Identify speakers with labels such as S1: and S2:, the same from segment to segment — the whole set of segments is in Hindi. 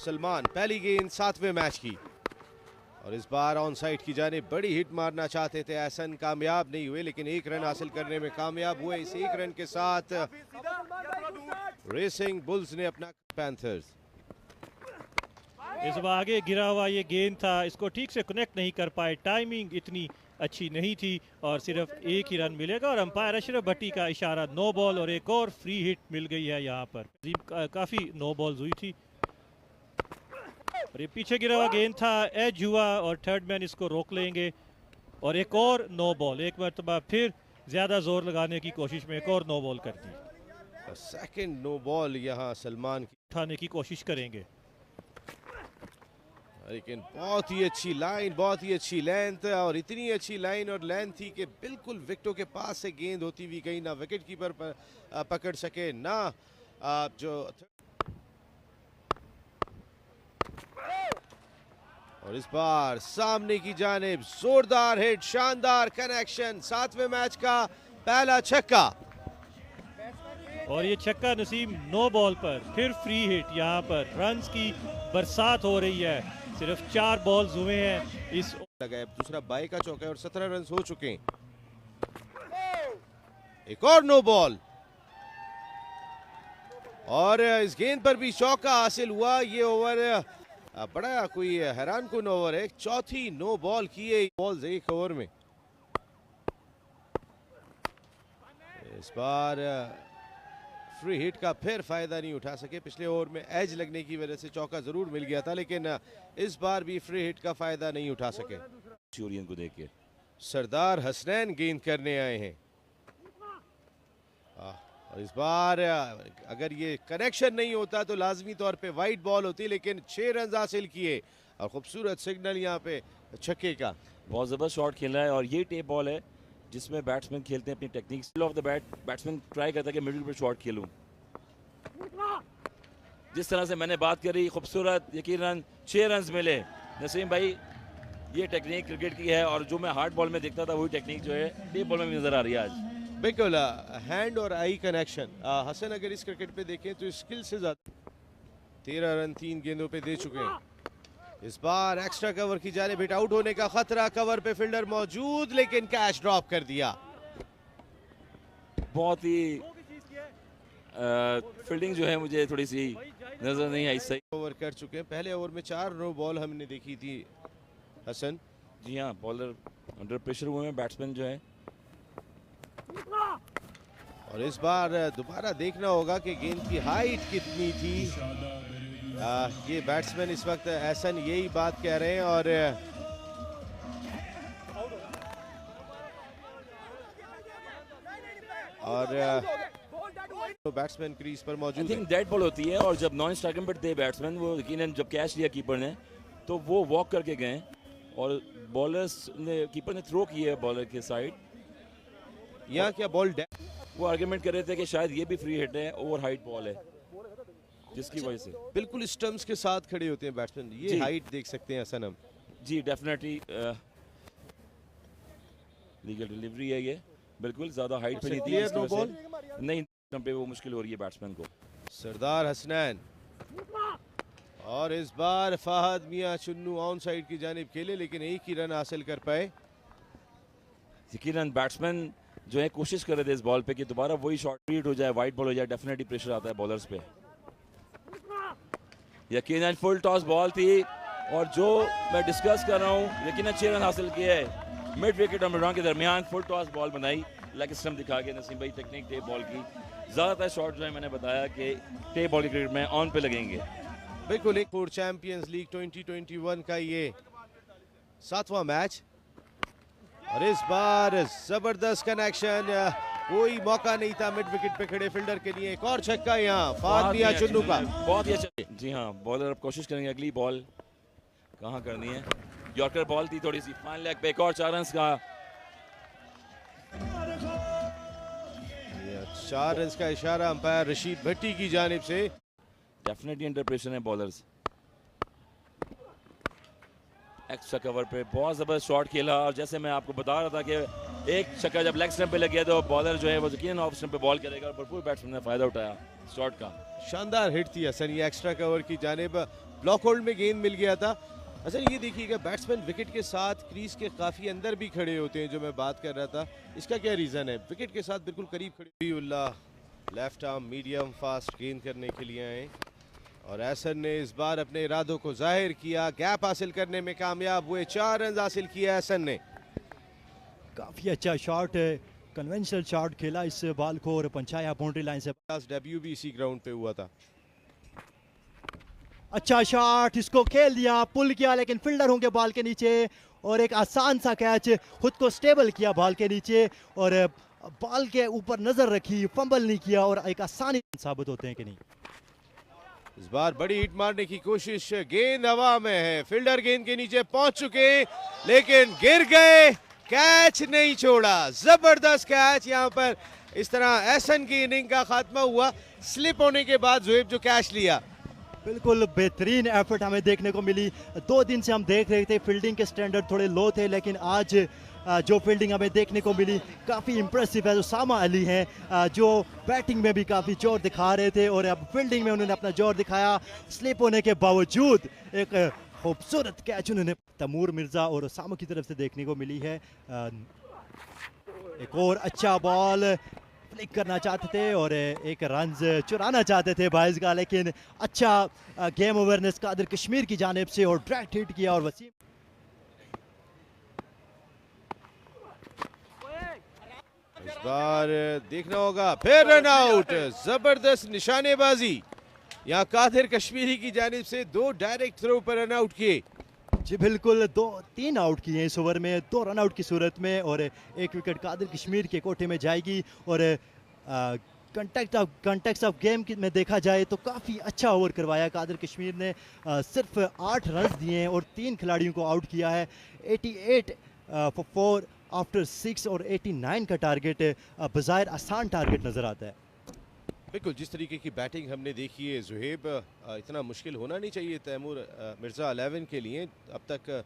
S1: सलमान पहली गेंद 7वें मैच की और इस बार ऑन साइड की जानिब बड़ी हिट मारना चाहते थे एहसन, कामयाब नहीं हुए लेकिन एक रन हासिल करने में कामयाब हुए। इस एक रन के साथ रेसिंग बुल्स ने अपना पैंथर्स
S2: इस बार आगे गिरा हुआ ये गेंद था, इसको ठीक से कनेक्ट नहीं कर पाए, टाइमिंग इतनी अच्छी नहीं थी और सिर्फ एक ही रन मिलेगा। और अंपायर अशरफ भट्टी का इशारा नो बॉल और एक और फ्री हिट मिल गई है यहाँ पर। काफ़ी नो बॉल्स हुई थी और ये पीछे गिरा हुआ गेंद था, एज हुआ और थर्ड मैन इसको रोक लेंगे और एक और नो बॉल। एक मरतबा फिर ज़्यादा जोर लगाने की कोशिश में एक और नो बॉल कर दी।
S1: सेकंड नो बॉल यहाँ सलमान की
S2: उठाने की कोशिश करेंगे
S1: लेकिन बहुत ही अच्छी लाइन, बहुत ही अच्छी लेंथ और इतनी अच्छी लाइन और लेंथ थी कि बिल्कुल विकेटों के पास से गेंद होती हुई गई, ना विकेट कीपर पकड़ सके ना जो। और इस बार सामने की जानिब जोरदार हिट, शानदार कनेक्शन, 7वें मैच का पहला छक्का
S2: और ये छक्का नसीम नो बॉल पर फिर फ्री हिट। यहाँ पर रन्स की बरसात हो रही है, सिर्फ 4 बॉल्स हुए हैं इस
S1: लगाए, दूसरा बाई का चौका है और 17 रन हो चुके हैं। एक और नो बॉल और इस गेंद पर भी चौका हासिल हुआ। ये ओवर बड़ा कोई हैरान कुन ओवर है, चौथी नो बॉल की है बॉल्स एक ओवर में। इस बार फ्री हिट का फिर फायदा नहीं उठा सके, पिछले ओवर में एज लगने की वजह से चौका जरूर मिल गया था लेकिन इस बार भी फ्री हिट का फायदा नहीं उठा सके।
S3: चोरियन को देख के
S1: सरदार हसनैन गेंद करने आए हैं और इस बार अगर ये कनेक्शन नहीं होता तो लाजमी तौर पे वाइड बॉल होती, लेकिन 6 रन हासिल किए और खूबसूरत सिग्नल यहाँ पे छक्के का।
S3: बहुत ज़बरदस्त शॉट खेल रहा है और ये टेप बॉल है जिसमें बैट्समैन खेलते हैं अपनी technique of the bat. Batsman try करता है कि मिडिल पे शॉट खेलूं। जिस तरह से मैंने बात करी, खूबसूरत यकीनन 6 रन मिले नसीम भाई। ये टेक्निक क्रिकेट की है और जो मैं हार्ड बॉल में देखता था वही टेक्निक जो है टेप बॉल में भी नजर आ रही है आज।
S1: बिल्कुल हैंड और आई कनेक्शन। हसन अगर इस क्रिकेट पे देखें तो स्किल से ज्यादा 13 रन 3 गेंदों पे दे चुके हैं। इस बार एक्स्ट्रा कवर की जानिब हिट आउट होने का खतरा, कवर पे फील्डर मौजूद लेकिन कैच ड्रॉप कर दिया।
S3: बहुत ही फील्डिंग जो है मुझे थोड़ी सी नजर नहीं आई सही।
S1: ओवर कर चुके हैं, पहले ओवर में 4 नो बॉल हमने देखी थी हसन।
S3: जी हाँ, बॉलर अंडर प्रेशर हुए हैं, बैट्समैन जो है।
S1: और इस बार दोबारा देखना होगा कि गेंद की हाइट कितनी थी। ये बैट्समैन इस वक्त एहसन यही बात कह रहे हैं और तो बैट्समैन क्रीज पर मौजूद है।
S3: डेड बॉल होती है और जब नॉन स्ट्राइकिंग पर थे बैट्समैन, वो यकीनन जब कैच लिया कीपर ने तो वो वॉक करके गए और बॉलर्स ने, कीपर ने थ्रो किया है बॉलर के साइड।
S1: यहाँ क्या बॉल
S3: वो आर्गुमेंट कर रहे थे कि शायद ये भी फ्री हिट है, ओवर हाइट बॉल है जिसकी वजह से।
S1: बिल्कुल स्टम्प्स के साथ खड़े होते हैं बैट्समैन, ये हाइट देख सकते हैं हसन हम।
S3: जी डेफिनेटली लीगल डिलीवरी है ये, बिल्कुल ज्यादा हाइट पे नहीं थी।
S1: क्लियर नो बॉल
S3: नहीं, पे वो मुश्किल हो रही है बैट्समैन को।
S1: सरदार हसनैन और इस बार फहद मियां चुन्नू ऑन साइड की जानिब खेले लेकिन एक ही रन हासिल कर पाए।
S3: यकीनन बैट्समैन जो है कोशिश कर रहे थे इस बॉल पे कि दोबारा वही शॉट हिट हो जाए, वाइड बॉल हो जाए। डेफिनेटली प्रेशर आता है बॉलर्स पे। यकीनन फुल टॉस बॉल थी और जो मैं डिस्कस कर रहा हूँ, यकीनन 6 रन हासिल किए है। मिड विकेट और मिड ऑन के दरमियान फुल टॉस बॉल बनाई, लेग स्टंप दिखा के नसीम भाई टेक्निक टेप बॉल की। ज़्यादातर शॉट जो है मैंने बताया कि टेप बॉल के क्रिकेट में ऑन पे लगेंगे।
S1: बिल्कुल एक फॉर चैंपियंस लीग 2021 का ये 7वां मैच और इस बार जबरदस्त कनेक्शन, कोई मौका नहीं था मिड विकेट पे खड़े फील्डर के लिए। एक और छक्का यहाँ फहद मियां चुन्नू का,
S3: बहुत ही अच्छा। जी हाँ, बॉलर अब कोशिश करेंगे अगली बॉल कहाँ करनी है। यॉर्कर बॉल थी थोड़ी सी फाइन लेग पे, एक और 4 रन का
S1: 4 रन का इशारा अंपायर रशीद भट्टी की जानिब से।
S3: डेफिनेटली अंडर प्रेशर है बॉलर्स। एक्स्ट्रा कवर पे बहुत जबरदस्त शॉट खेला और जैसे मैं आपको बता रहा था कि एक छक्का जब लेग स्टंप पे लग गया तो बॉलर जो है वो यकीनन ऑफ स्टंप पे बॉल करेगा और भरपूर बैट्समैन ने फायदा उठाया। शॉट का।
S1: शानदार हिट थी हसन, ये एक्स्ट्रा कवर की जानिब, ब्लॉक होल्ड में गेंद मिल गया था। हसन ये देखिएगा बैट्समैन विकेट के साथ क्रीज के काफी अंदर भी खड़े होते हैं, जो मैं बात कर रहा था। इसका क्या रीजन है? विकेट के साथ बिल्कुल करीब खड़े। Ullah left arm medium fast गेंद करने के लिए आए और एहसन ने इस बार अपने इरादों को जाहिर किया, गैप हासिल करने में कामयाब हुए, 4 रन हासिल किया एहसन ने।
S4: काफी अच्छा शॉट है, कन्वेंशनल शॉट खेला इस बॉल को और पंचाया बाउंड्री लाइन से।
S1: डेब्यू भी इसी ग्राउंड पे हुआ था।
S4: अच्छा शॉट, इसको खेल दिया, पुल किया, लेकिन फील्डर होंगे बॉल के नीचे और एक आसान सा कैच, खुद को स्टेबल किया बॉल के नीचे और बॉल के ऊपर नजर रखी, फंबल नहीं किया और एक आसानी साबित होते हैं कि नहीं।
S1: इस बार बड़ी हिट मारने की कोशिश, गेंद हवा में है, फील्डर गेंद के नीचे पहुंच चुके लेकिन गिर गए, कैच नहीं छोड़ा। जबरदस्त कैच, यहाँ पर इस तरह एहसन की इनिंग का खात्मा हुआ। स्लिप होने के बाद जोहेब जो कैच लिया,
S4: बिल्कुल बेहतरीन एफर्ट हमें देखने को मिली। 2 दिन से हम देख रहे थे फील्डिंग के स्टैंडर्ड थोड़े लो थे, लेकिन आज जो फील्डिंग हमें देखने को मिली काफ़ी इम्प्रेसिव है। उसामा अली हैं जो बैटिंग में भी काफ़ी जोर दिखा रहे थे और अब फील्डिंग में उन्होंने अपना जोर दिखाया। स्लिप होने के बावजूद एक खूबसूरत कैच उन्होंने तैमूर मिर्ज़ा और उसामा की तरफ से देखने को मिली है। एक और अच्छा बॉल फ्लिक करना चाहते थे और एक रन्स चुराना चाहते थे बाइज का, लेकिन अच्छा गेम अवेयरनेस कादिर कश्मीर की जानिब से और डायरेक्ट हिट किया और वसीम
S1: इस बार देखना होगा, फिर रन आउट। जबरदस्त निशानेबाजी यहाँ कादिर कश्मीरी की जानिब से, 2 डायरेक्ट थ्रो पर रन आउट किए।
S4: जी बिल्कुल, 2-3 आउट किए इस ओवर में, 2 रन आउट की सूरत में और 1 विकेट कादिर कश्मीर के कोटे में जाएगी। और कंटेक्स्ट ऑफ गेम में देखा जाए तो काफ़ी अच्छा ओवर करवाया कादिर कश्मीर ने। सिर्फ 8 रन दिए हैं और 3 खिलाड़ियों को आउट किया है। 88 फॉर 4 आफ्टर 6 और 89 का टारगेट बज़ाहिर आसान टारगेट नज़र आता है।
S1: बिल्कुल, जिस तरीके की बैटिंग हमने देखी है जुहेब, इतना मुश्किल होना नहीं चाहिए तैमूर मिर्ज़ा 11 के लिए अब तक।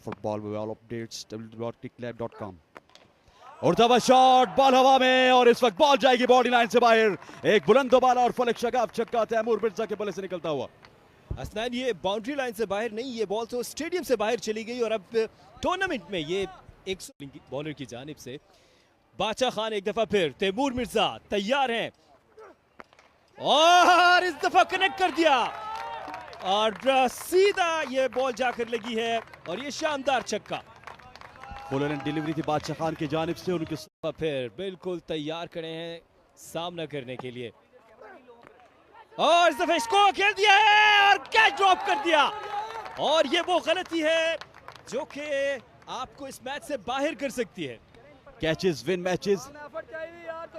S5: Football with all updates www.cricklab.com। और तब शॉट, बॉल हवा में और इस वक्त बॉल जाएगी बॉडी लाइन से बाहर। एक बुलंद बाला और फलक शगाफ छक्का तैमूर मिर्ज़ा के बल्ले से निकलता हुआ।
S6: हसनैन, ये बाउंड्री लाइन से बाहर नहीं, ये बॉल तो स्टेडियम से बाहर चली गई और अब टूर्नामेंट में ये एक बॉलर की जानिब से बादशाह खान एक दफा फिर तैमूर मिर्जा तैयार हैं और इस दफा कनेक्ट कर दिया और सीधा ये बॉल जाकर लगी है और ये शानदार छक्का।
S5: फुल एंड डिलीवरी थी बादशाह खान की जानिब से, उनके
S6: फिर बिल्कुल तैयार खड़े हैं सामना करने के लिए और इस दफा इसको खेल दिया है और कैच ड्रॉप कर दिया और ये वो गलती है जो कि आपको इस मैच से बाहर कर सकती है।
S5: कैचेस विन मैचेस,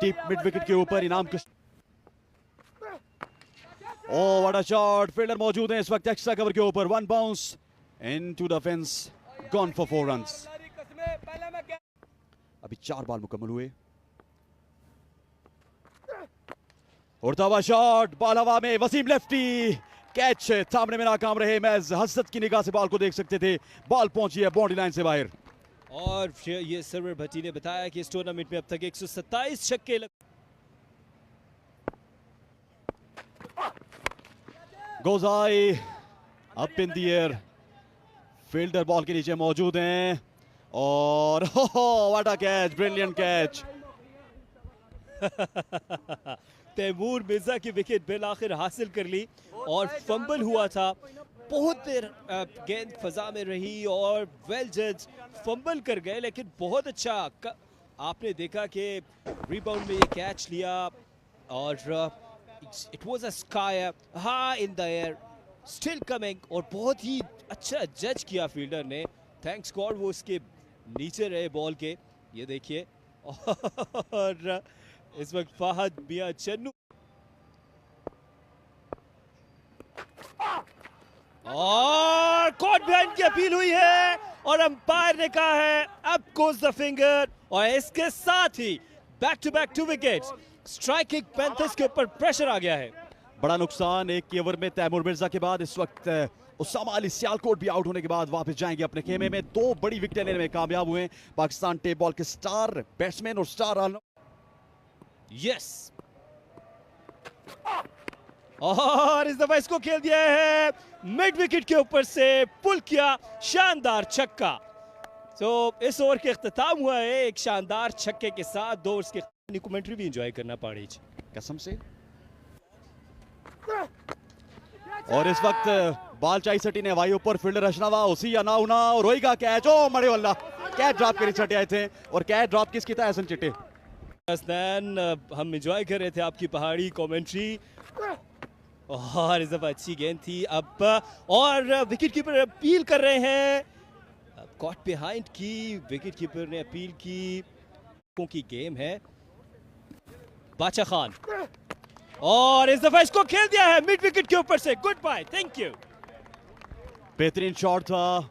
S5: टीप मिड विकेट के ऊपर इनाम के। Oh what a shot, fielder मौजूद है इस वक्त एक्स्ट्रा कवर के ऊपर। 1 bounce into the fence, gone for 4 runs. अभी 4 बॉल मुकम्मल हुए और तवा शॉट, बॉल हवा में, वसीम लेफ्टी, कैच सामने में नाकाम रहे। महज हसरत की निगाह से बॉल को देख सकते थे, बॉल पहुंची है बाउंड्री लाइन से बाहर।
S6: और ये सरवर भट्टी ने बताया कि इस टूर्नामेंट में अब तक 127 छक्के
S5: goes high up in the air, fielder ball के नीचे मौजूद हैं और what a catch, brilliant catch.
S6: Taimur Mirza की विकेट बिल आखिर हासिल कर ली और फंबल हुआ था, बहुत देर गेंद फजा में रही और वेल जज फंबल कर गए, लेकिन बहुत अच्छा आपने देखा कि रिबाउंड में ये कैच लिया और it was a sky high in the air still coming और बहुत ही अच्छा जज किया फील्डर ने। थैंक्स गॉड वो उसके नीचे रहे बॉल के, ये देखिए। और इस वक्त फाहद मियां चन्नू और कॉट बिहाइंड की अपील हुई है और अंपायर ने कहा है अब गोज द फिंगर और इसके साथ ही back to back 2 wickets. Striking panthers के ऊपर प्रेशर आ गया है।
S5: बड़ा नुकसान एक ओवर में तैमूर मिर्जा के बाद। इस वक्त उसामा अली सियालकोट भी आउट होने के बाद वापस जाएंगे अपने खेमे में। 2 बड़ी विकेटें लेने में कामयाब हुए पाकिस्तान टेप बॉल के स्टार बैट्समैन और स्टार
S6: यस और इस दफा इसको खेल दिया है मिड विकेट के ऊपर से, पुल किया, शानदार छक्का। तो इस ओवर के इख्तिताम हुआ है एक शानदार छक्के के साथ। 2 ओवर्स के कमेंट्री भी एंजॉय करना पड़ी
S5: कसम से। और इस वक्त बॉल चाई सटी ने वाई ऊपर फील्डर अशनावा उसी या ना उना और रोएगा कैच। ओ मरे वल्ला कैच ड्रॉप करी चटे आए थे। और कैच ड्रॉप किसकी था? एहसन चिट्टे।
S6: हम एंजॉय कर रहे थे आपकी पहाड़ी कमेंट्री और इस दफा अच्छी गेंद थी। अब और विकेट कीपर अपील कर रहे हैं, कॉट बिहाइंड की विकेट कीपर ने अपील की गेम है। बादशाह खान और इस दफा इसको खेल दिया है मिड विकेट के ऊपर से। Good bye, thank you.
S5: बेहतरीन शॉट था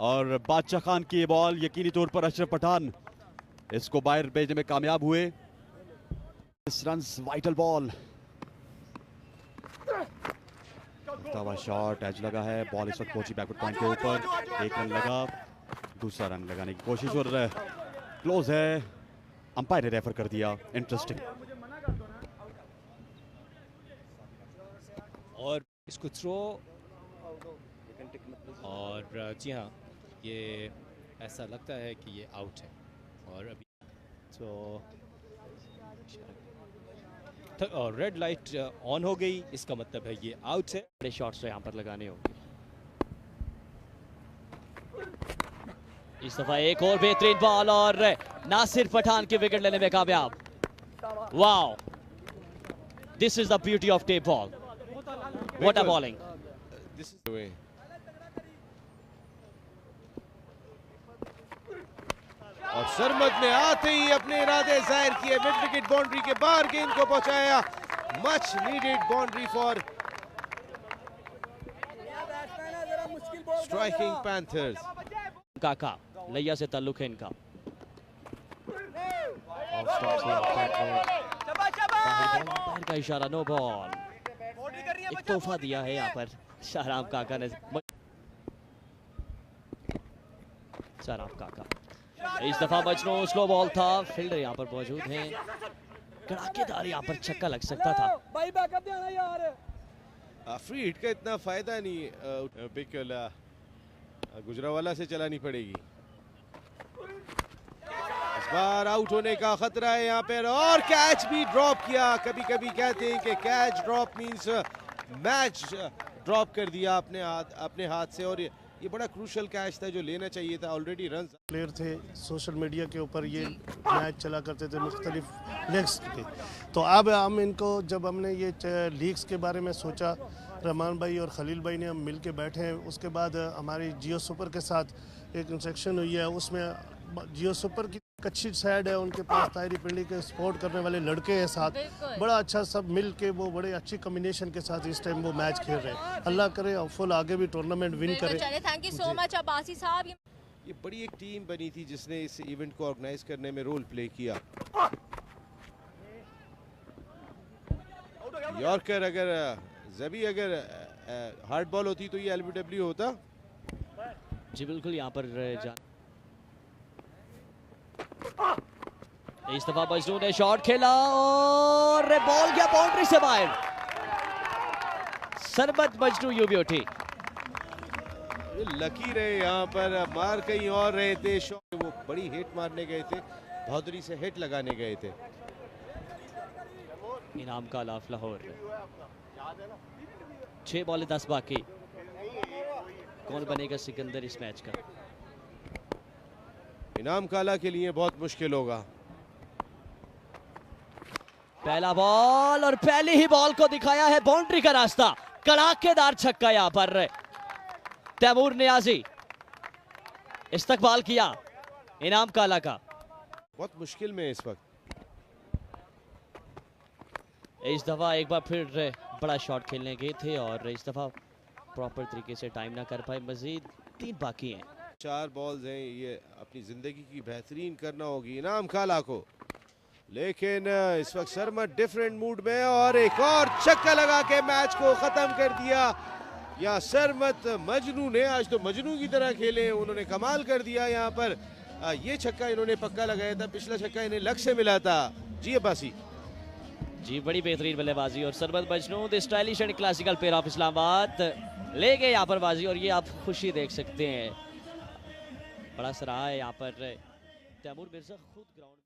S5: और बादशाह खान की बॉल यकीनी तौर पर अशरफ पठान इसको बाहर भेजने में कामयाब हुए। इस runs vital ball, shot edge लगा है। बॉल इस वक्त पहुंची बैकवर्ड पॉइंट के ऊपर। 1 रन लगा, दूसरा रन लगाने की कोशिश और क्लोज है। अंपायर ने रेफर कर दिया। इंटरेस्टिंग।
S6: और इसको थ्रो और जी हाँ, ये ऐसा लगता है कि ये आउट है। और अभी तो रेड लाइट ऑन हो गई, इसका मतलब है ये आउट है।
S7: बड़े शॉट्स तो यहाँ पर लगाने होंगे। इस दफा एक और बेहतरीन बॉल और नासिर पठान की विकेट लेने में कामयाब। Wow, this is the beauty of tape ball. What a bowling.
S1: This is the way. और सरमद ने आते ही अपने इरादे जाहिर किए। मिड विकेट बाउंड्री के बाहर गेंद को पहुंचाया। Much needed boundary for striking panthers.
S7: काका लैया से ताल्लुक है इनका। अंपायर का इशारा, नो बॉल। एक तोहफा दिया है यहाँ पर शाहराम काका ने। शाहराम काका इस दफा मजनू स्लो बॉल था। फील्डर यहाँ पर मौजूद हैं। कड़ाकेदार यहाँ पर छक्का लग सकता था।
S8: भाई बैकअप देना यार।
S1: फ्री हिट का इतना फायदा नहीं। बिल्कुल गुजरावाला से चलानी पड़ेगी। इस बार आउट होने का खतरा है यहाँ पर। और कैच भी ड्रॉप किया। कभी कभी कहते हैं कि catch drop means match drop कर दिया अपने हाथ से। और ये बड़ा क्रूशल कैच था जो लेना चाहिए था। ऑलरेडी रन
S9: प्लेयर थे, सोशल मीडिया के ऊपर ये मैच चला करते थे मुख्तलिफ लीग्स के। तो अब हम इनको, जब हमने ये लीग्स के बारे में सोचा, रहमान भाई और खलील भाई ने हम मिल के बैठे हैं। उसके बाद हमारी जियो सुपर के साथ एक इंस्ट्रक्शन हुई है। उसमें जियो सुपर की एक अच्छी साइड है, उनके पास ताहिरी पिंडी के सपोर्ट करने वाले लड़के हैं साथ। बड़ा अच्छा सब मिल के वो बड़े अच्छी कम्बिनेशन के साथ इस टाइम वो मैच खेल रहे हैं। अल्लाह करे और फुल आगे भी टूर्नामेंट विन करे।
S10: Thank you so much Abbasi साहब।
S1: ये बड़ी एक टीम बनी थी जिसने इस इवेंट को ऑर्गेनाइज करने में रोल प्ले किया। यॉर्कर अगर जबी अगर हार्ड बॉल होती तो ये एलबीडब्ल्यू होता।
S7: जी बिल्कुल। यहाँ पर इस दफा मजनू ने शॉट खेला और बॉल गया बाउंड्री से बाहर। सरमद मजनू यूं भी उठी।
S1: लकी रहे यहाँ पर, मार कहीं और रहे थे। शॉट वो बड़ी हिट मारने गए थे, बहादुरी से हिट लगाने गए थे।
S7: इनाम का लाफ लाहौर। 6 बॉल 10 बाकी। कौन बनेगा सिकंदर इस मैच का?
S1: इनाम काला के लिए बहुत मुश्किल होगा।
S7: पहला बॉल और पहली ही बॉल को दिखाया है बाउंड्री का रास्ता। कड़ाकेदार छक्का यहां पर तैमूर नियाजी। इस्तकबाल किया इनाम काला का।
S1: बहुत मुश्किल में इस वक्त।
S7: इस दफा एक बार फिर बड़ा शॉट खेलने गए थे और इस दफा प्रॉपर तरीके से टाइम ना कर पाए। मजीद 3 बाकी हैं।
S1: 4 बॉल्स हैं। ये अपनी जिंदगी की बेहतरीन करना होगी इनाम काला को। लेकिन इस वक्त शर्मा डिफरेंट मूड में और एक और छक्का लगा के मैच को खत्म कर दिया। या सरमत मजनू ने आज तो मजनू की तरह खेले, उन्होंने कमाल कर दिया यहाँ पर। ये छक्का इन्होंने पक्का लगाया था, पिछला छक्का इन्हें लग से मिला था। जी अब्बासी।
S7: जी बड़ी बेहतरीन बल्लेबाजी और Sarbat Majnu the stylish and classical pair of Islamabad ले गए यहाँ पर बाजी और ये आप खुशी देख सकते हैं। बड़ा सराहा है यहाँ पर तैमूर मिर्जा खुद ग्राउंड